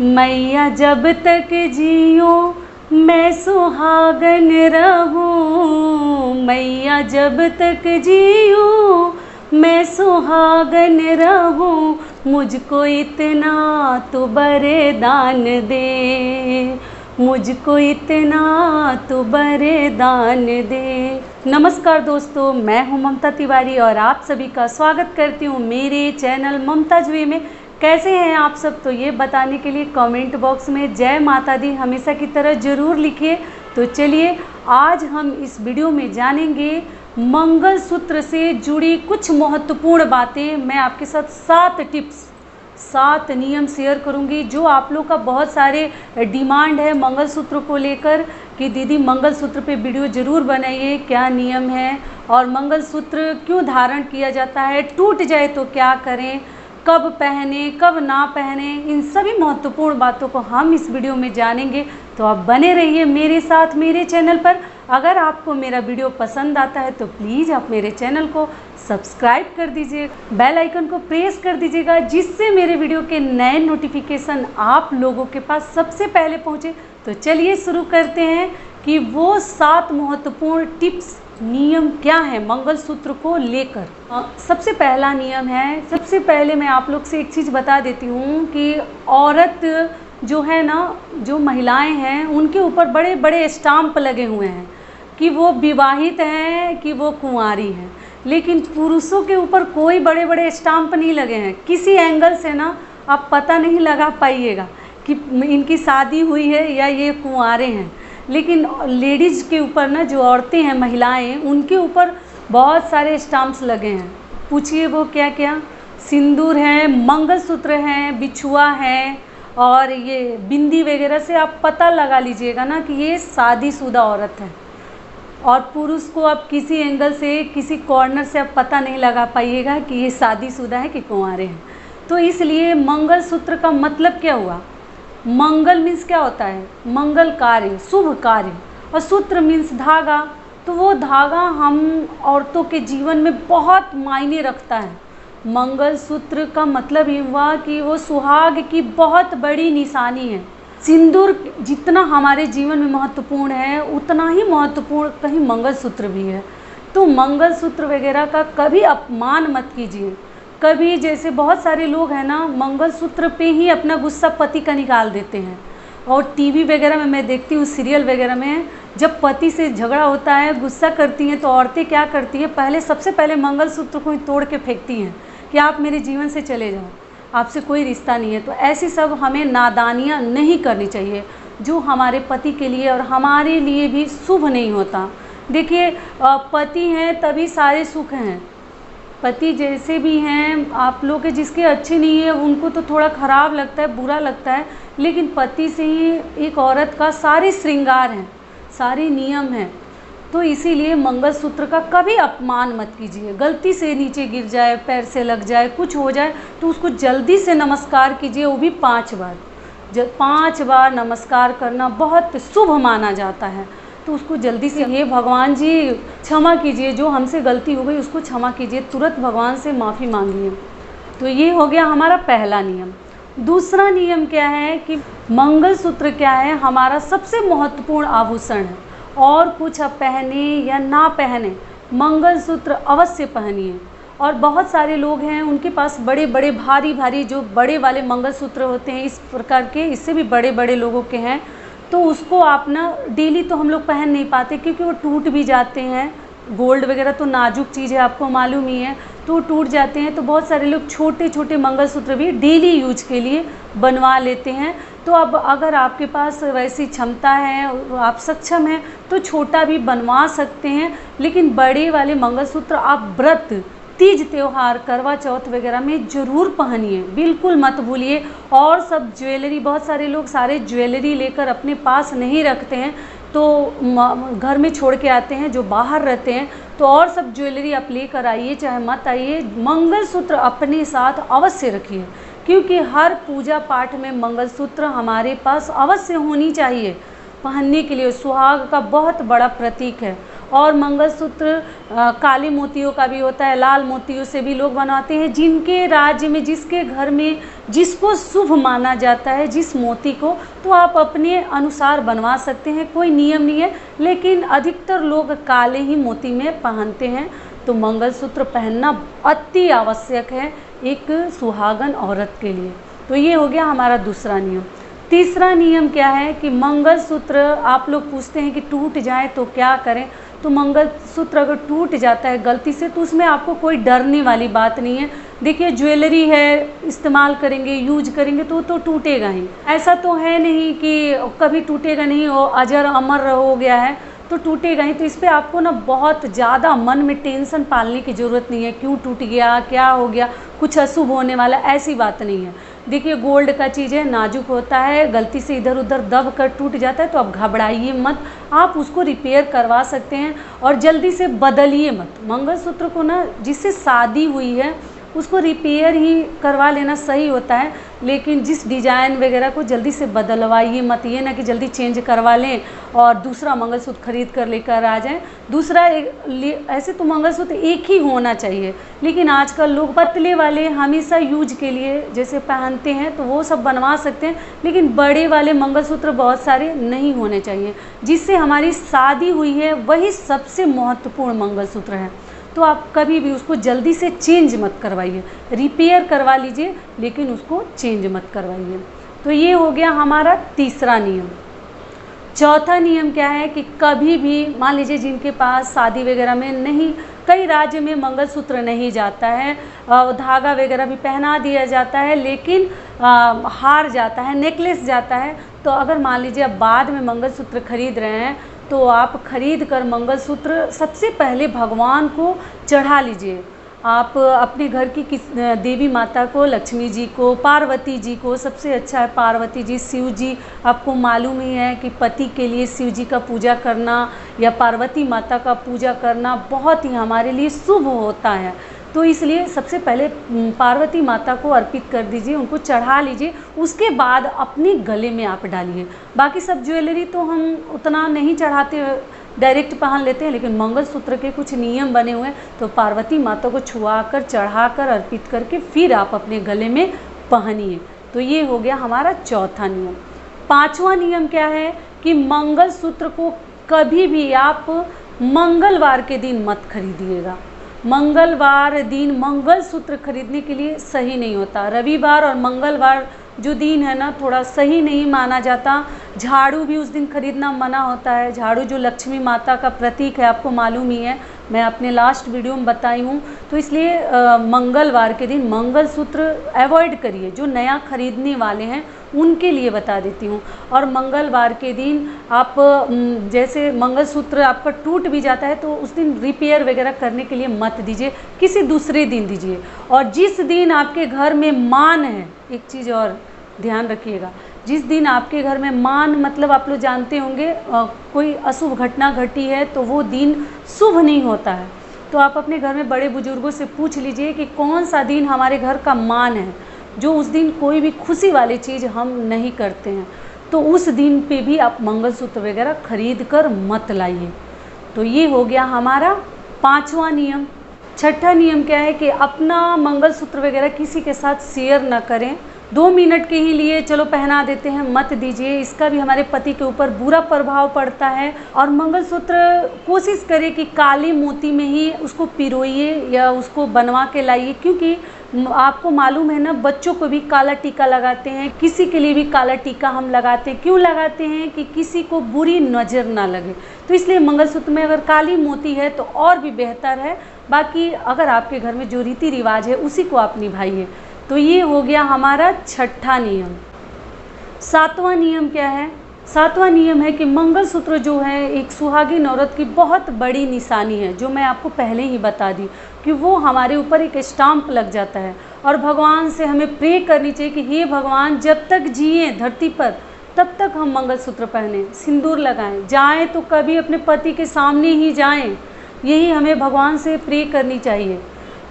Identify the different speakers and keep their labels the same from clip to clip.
Speaker 1: मैया जब तक जियो मैं सुहागन रहूं, मैया जब तक जियो मैं सुहागन रहूं, मुझको इतना तो वरदान दे, मुझको इतना तो वरदान दे। नमस्कार दोस्तों, मैं हूं ममता तिवारी और आप सभी का स्वागत करती हूं मेरे चैनल ममताज वे में। कैसे हैं आप सब, तो ये बताने के लिए कमेंट बॉक्स में जय माता दी हमेशा की तरह ज़रूर लिखिए। तो चलिए आज हम इस वीडियो में जानेंगे मंगलसूत्र से जुड़ी कुछ महत्वपूर्ण बातें। मैं आपके साथ 7 टिप्स 7 नियम शेयर करूंगी जो आप लोग का बहुत सारे डिमांड है मंगलसूत्र को लेकर कि दीदी मंगलसूत्र पे वीडियो ज़रूर बनाइए, क्या नियम है और मंगलसूत्र क्यों धारण किया जाता है, टूट जाए तो क्या करें, कब पहने कब ना पहने, इन सभी महत्वपूर्ण बातों को हम इस वीडियो में जानेंगे। तो आप बने रहिए मेरे साथ मेरे चैनल पर। अगर आपको मेरा वीडियो पसंद आता है तो प्लीज़ आप मेरे चैनल को सब्सक्राइब कर दीजिए, बेल आइकन को प्रेस कर दीजिएगा, जिससे मेरे वीडियो के नए नोटिफिकेशन आप लोगों के पास सबसे पहले पहुंचे। तो चलिए शुरू करते हैं कि वो 7 महत्वपूर्ण टिप्स नियम क्या है मंगलसूत्र को लेकर। सबसे पहला नियम है, सबसे पहले मैं आप लोग से एक चीज़ बता देती हूँ कि औरत जो है ना, जो महिलाएं हैं उनके ऊपर बड़े बड़े स्टाम्प लगे हुए हैं कि वो विवाहित हैं कि वो कुंवारी हैं, लेकिन पुरुषों के ऊपर कोई बड़े बड़े स्टाम्प नहीं लगे हैं। किसी एंगल से ना आप पता नहीं लगा पाइएगा कि इनकी शादी हुई है या ये कुंवारे हैं, लेकिन लेडीज़ के ऊपर ना, जो औरतें हैं महिलाएं, उनके ऊपर बहुत सारे स्टाम्प्स लगे हैं। पूछिए वो क्या क्या? सिंदूर है, मंगलसूत्र हैं, बिछुआ है और ये बिंदी वगैरह से आप पता लगा लीजिएगा ना कि ये शादीशुदा औरत है। और पुरुष को आप किसी एंगल से, किसी कॉर्नर से आप पता नहीं लगा पाइएगा कि ये शादीशुदा है कि कुंवारे हैं। तो इसलिए मंगलसूत्र का मतलब क्या हुआ? मंगल मीन्स क्या होता है? मंगल कार्य, शुभ कार्य, और सूत्र मीन्स धागा। तो वो धागा हम औरतों के जीवन में बहुत मायने रखता है। मंगलसूत्र का मतलब ये हुआ कि वो सुहाग की बहुत बड़ी निशानी है। सिंदूर जितना हमारे जीवन में महत्वपूर्ण है उतना ही महत्वपूर्ण कहीं मंगलसूत्र भी है। तो मंगलसूत्र वगैरह का कभी अपमान मत कीजिए। कभी जैसे बहुत सारे लोग हैं ना, मंगलसूत्र पे ही अपना गुस्सा पति का निकाल देते हैं। और टीवी वगैरह में मैं देखती हूँ, सीरियल वगैरह में जब पति से झगड़ा होता है, गुस्सा करती हैं, तो औरतें क्या करती हैं, पहले सबसे पहले मंगलसूत्र को ही तोड़ के फेंकती हैं कि आप मेरे जीवन से चले जाओ, आपसे कोई रिश्ता नहीं है। तो ऐसी सब हमें नादानियाँ नहीं करनी चाहिए जो हमारे पति के लिए और हमारे लिए भी शुभ नहीं होता। देखिए पति हैं तभी सारे सुख हैं। पति जैसे भी हैं, आप लोग के जिसके अच्छे नहीं है उनको तो थोड़ा ख़राब लगता है, बुरा लगता है, लेकिन पति से ही एक औरत का सारे श्रृंगार हैं, सारे नियम हैं। तो इसीलिए मंगलसूत्र का कभी अपमान मत कीजिए। गलती से नीचे गिर जाए, पैर से लग जाए, कुछ हो जाए तो उसको जल्दी से नमस्कार कीजिए, वो भी 5 बार। जब 5 बार नमस्कार करना बहुत शुभ माना जाता है। तो उसको जल्दी से, हे भगवान जी क्षमा कीजिए, जो हमसे गलती हो गई उसको क्षमा कीजिए, तुरंत भगवान से माफ़ी मांगिए। तो ये हो गया हमारा पहला नियम। दूसरा नियम क्या है कि मंगलसूत्र क्या है? हमारा सबसे महत्वपूर्ण आभूषण है। और कुछ आप पहने या ना पहने, मंगलसूत्र अवश्य पहनिए। और बहुत सारे लोग हैं उनके पास बड़े बड़े भारी भारी जो बड़े वाले मंगलसूत्र होते हैं, इस प्रकार के, इससे भी बड़े बड़े लोगों के हैं, तो उसको आप ना डेली तो हम लोग पहन नहीं पाते क्योंकि वो टूट भी जाते हैं। गोल्ड वगैरह तो नाजुक चीज़ है, आपको मालूम ही है, तो टूट जाते हैं। तो बहुत सारे लोग छोटे छोटे मंगलसूत्र भी डेली यूज के लिए बनवा लेते हैं। तो अब अगर आपके पास वैसी क्षमता है, आप सक्षम हैं, तो छोटा भी बनवा सकते हैं, लेकिन बड़े वाले मंगलसूत्र आप व्रत, तीज त्यौहार, करवा चौथ वगैरह में ज़रूर पहनिए, बिल्कुल मत भूलिए। और सब ज्वेलरी, बहुत सारे लोग सारे ज्वेलरी लेकर अपने पास नहीं रखते हैं, तो घर में छोड़ के आते हैं जो बाहर रहते हैं। तो और सब ज्वेलरी आप लेकर आइए, चाहे मत आइए, मंगलसूत्र अपने साथ अवश्य रखिए, क्योंकि हर पूजा पाठ में मंगलसूत्र हमारे पास अवश्य होनी चाहिए। पहनने के लिए सुहाग का बहुत बड़ा प्रतीक है। और मंगलसूत्र काले मोतियों का भी होता है, लाल मोतियों से भी लोग बनवाते हैं। जिनके राज्य में, जिसके घर में जिसको शुभ माना जाता है, जिस मोती को, तो आप अपने अनुसार बनवा सकते हैं, कोई नियम नहीं है। लेकिन अधिकतर लोग काले ही मोती में पहनते हैं। तो मंगलसूत्र पहनना अति आवश्यक है एक सुहागन औरत के लिए। तो ये हो गया हमारा दूसरा नियम। तीसरा नियम क्या है कि मंगलसूत्र, आप लोग पूछते हैं कि टूट जाए तो क्या करें। तो मंगलसूत्र अगर टूट जाता है गलती से, तो उसमें आपको कोई डरने वाली बात नहीं है। देखिए ज्वेलरी है, इस्तेमाल करेंगे, यूज करेंगे तो टूटेगा ही। ऐसा तो है नहीं कि कभी टूटेगा नहीं, वो अजर अमर हो गया है तो टूटेगा ही। तो इस पर आपको ना बहुत ज़्यादा मन में टेंशन पालने की ज़रूरत नहीं है, क्यों टूट गया, क्या हो गया, कुछ अशुभ होने वाला, ऐसी बात नहीं है। देखिए गोल्ड का चीज़ है, नाजुक होता है, गलती से इधर उधर दब कर टूट जाता है तो आप घबराइए मत, आप उसको रिपेयर करवा सकते हैं और जल्दी से बदलिए मत। मंगलसूत्र को ना, जिससे शादी हुई है उसको रिपेयर ही करवा लेना सही होता है, लेकिन जिस डिज़ाइन वगैरह को जल्दी से बदलवाइए मत। ये ना कि जल्दी चेंज करवा लें और दूसरा मंगलसूत्र खरीद कर लेकर आ जाएं। दूसरा ऐसे तो मंगलसूत्र एक ही होना चाहिए, लेकिन आजकल लोग पतले वाले हमेशा यूज के लिए जैसे पहनते हैं तो वो सब बनवा सकते हैं, लेकिन बड़े वाले मंगलसूत्र बहुत सारे नहीं होने चाहिए। जिससे हमारी शादी हुई है वही सबसे महत्वपूर्ण मंगलसूत्र है। तो आप कभी भी उसको जल्दी से चेंज मत करवाइए, रिपेयर करवा लीजिए लेकिन उसको चेंज मत करवाइए। तो ये हो गया हमारा तीसरा नियम। चौथा नियम क्या है कि कभी भी मान लीजिए जिनके पास शादी वगैरह में नहीं, कई राज्य में मंगलसूत्र नहीं जाता है, धागा वगैरह भी पहना दिया जाता है, लेकिन हार जाता है, नेकलेस जाता है। तो अगर मान लीजिए आप बाद में मंगलसूत्र खरीद रहे हैं तो आप खरीद कर मंगलसूत्र सबसे पहले भगवान को चढ़ा लीजिए। आप अपने घर की देवी माता को, लक्ष्मी जी को, पार्वती जी को, सबसे अच्छा है पार्वती जी, शिव जी। आपको मालूम ही है कि पति के लिए शिव जी का पूजा करना या पार्वती माता का पूजा करना बहुत ही हमारे लिए शुभ होता है। तो इसलिए सबसे पहले पार्वती माता को अर्पित कर दीजिए, उनको चढ़ा लीजिए, उसके बाद अपने गले में आप डालिए। बाकी सब ज्वेलरी तो हम उतना नहीं चढ़ाते, डायरेक्ट पहन लेते हैं, लेकिन मंगलसूत्र के कुछ नियम बने हुए हैं। तो पार्वती माता को छुआकर, चढ़ाकर, अर्पित करके फिर आप अपने गले में पहनिए। तो ये हो गया हमारा चौथा नियम। पांचवा नियम क्या है कि मंगलसूत्र को कभी भी आप मंगलवार के दिन मत खरीदिएगा। मंगलवार दिन मंगलसूत्र खरीदने के लिए सही नहीं होता। रविवार और मंगलवार जो दिन है ना, थोड़ा सही नहीं माना जाता। झाड़ू भी उस दिन खरीदना मना होता है। झाड़ू जो लक्ष्मी माता का प्रतीक है, आपको मालूम ही है, मैं अपने लास्ट वीडियो में बताई हूँ। तो इसलिए मंगलवार के दिन मंगलसूत्र अवॉइड करिए। जो नया खरीदने वाले हैं उनके लिए बता देती हूँ। और मंगलवार के दिन आप जैसे मंगलसूत्र आपका टूट भी जाता है तो उस दिन रिपेयर वगैरह करने के लिए मत दीजिए, किसी दूसरे दिन दीजिए। और जिस दिन आपके घर में मान है, एक चीज़ और ध्यान रखिएगा, जिस दिन आपके घर में मान मतलब आप लोग जानते होंगे कोई अशुभ घटना घटी है तो वो दिन शुभ नहीं होता है। तो आप अपने घर में बड़े बुजुर्गों से पूछ लीजिए कि कौन सा दिन हमारे घर का मान है, जो उस दिन कोई भी खुशी वाली चीज़ हम नहीं करते हैं, तो उस दिन पे भी आप मंगलसूत्र वगैरह खरीद कर मत लाइए। तो ये हो गया हमारा पांचवा नियम। छठा नियम क्या है कि अपना मंगलसूत्र वगैरह किसी के साथ शेयर न करें। 2 मिनट के ही लिए चलो पहना देते हैं, मत दीजिए। इसका भी हमारे पति के ऊपर बुरा प्रभाव पड़ता है। और मंगलसूत्र कोशिश करें कि काले मोती में ही उसको पिरोइए या उसको बनवा के लाइए, क्योंकि आपको मालूम है ना, बच्चों को भी काला टीका लगाते हैं, किसी के लिए भी काला टीका हम लगाते हैं। क्यों लगाते हैं? कि किसी को बुरी नज़र ना लगे। तो इसलिए मंगलसूत्र में अगर काली मोती है तो और भी बेहतर है। बाकी अगर आपके घर में जो रीति रिवाज है उसी को आप निभाइए। तो ये हो गया हमारा छठा नियम। सातवां नियम क्या है? सातवां नियम है कि मंगलसूत्र जो है एक सुहागिन औरत की बहुत बड़ी निशानी है, जो मैं आपको पहले ही बता दी कि वो हमारे ऊपर एक स्टाम्प लग जाता है। और भगवान से हमें प्रे करनी चाहिए कि हे भगवान, जब तक जिए धरती पर तब तक हम मंगलसूत्र पहने, सिंदूर लगाएं, जाएं तो कभी अपने पति के सामने ही जाएं। यही हमें भगवान से प्रे करनी चाहिए।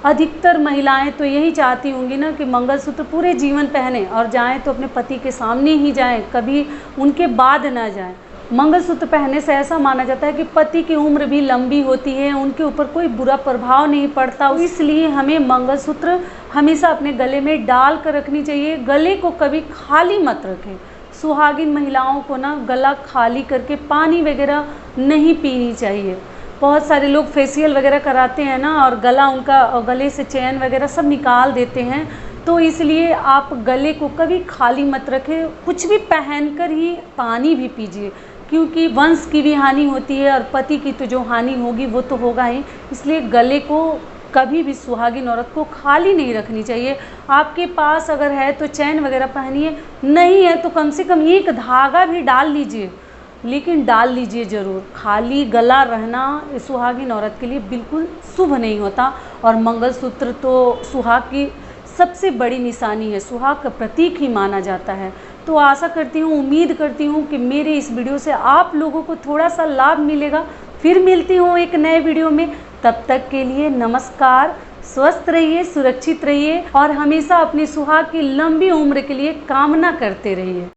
Speaker 1: अधिकतर महिलाएं तो यही चाहती होंगी ना कि मंगलसूत्र पूरे जीवन पहने और जाएं तो अपने पति के सामने ही जाएं, कभी उनके बाद ना जाएं। मंगलसूत्र पहनने से ऐसा माना जाता है कि पति की उम्र भी लंबी होती है, उनके ऊपर कोई बुरा प्रभाव नहीं पड़ता। इसलिए हमें मंगलसूत्र हमेशा अपने गले में डाल कर रखनी चाहिए। गले को कभी खाली मत रखें। सुहागिन महिलाओं को ना गला खाली करके पानी वगैरह नहीं पीनी चाहिए। बहुत सारे लोग फेशियल वगैरह कराते हैं ना, और गले से चैन वगैरह सब निकाल देते हैं। तो इसलिए आप गले को कभी खाली मत रखें। कुछ भी पहनकर ही पानी भी पीजिए, क्योंकि वंश की भी हानि होती है और पति की तो जो हानि होगी वो तो होगा ही। इसलिए गले को कभी भी सुहागिन औरत को खाली नहीं रखनी चाहिए। आपके पास अगर है तो चैन वगैरह पहनिए, नहीं है तो कम से कम एक धागा भी डाल लीजिए, लेकिन डाल लीजिए ज़रूर। खाली गला रहना सुहागिन औरत के लिए बिल्कुल शुभ नहीं होता। और मंगलसूत्र तो सुहाग की सबसे बड़ी निशानी है, सुहाग का प्रतीक ही माना जाता है। तो आशा करती हूँ, उम्मीद करती हूँ कि मेरे इस वीडियो से आप लोगों को थोड़ा सा लाभ मिलेगा। फिर मिलती हूँ एक नए वीडियो में, तब तक के लिए नमस्कार। स्वस्थ रहिए, सुरक्षित रहिए और हमेशा अपनी सुहाग की लंबी उम्र के लिए कामना करते रहिए।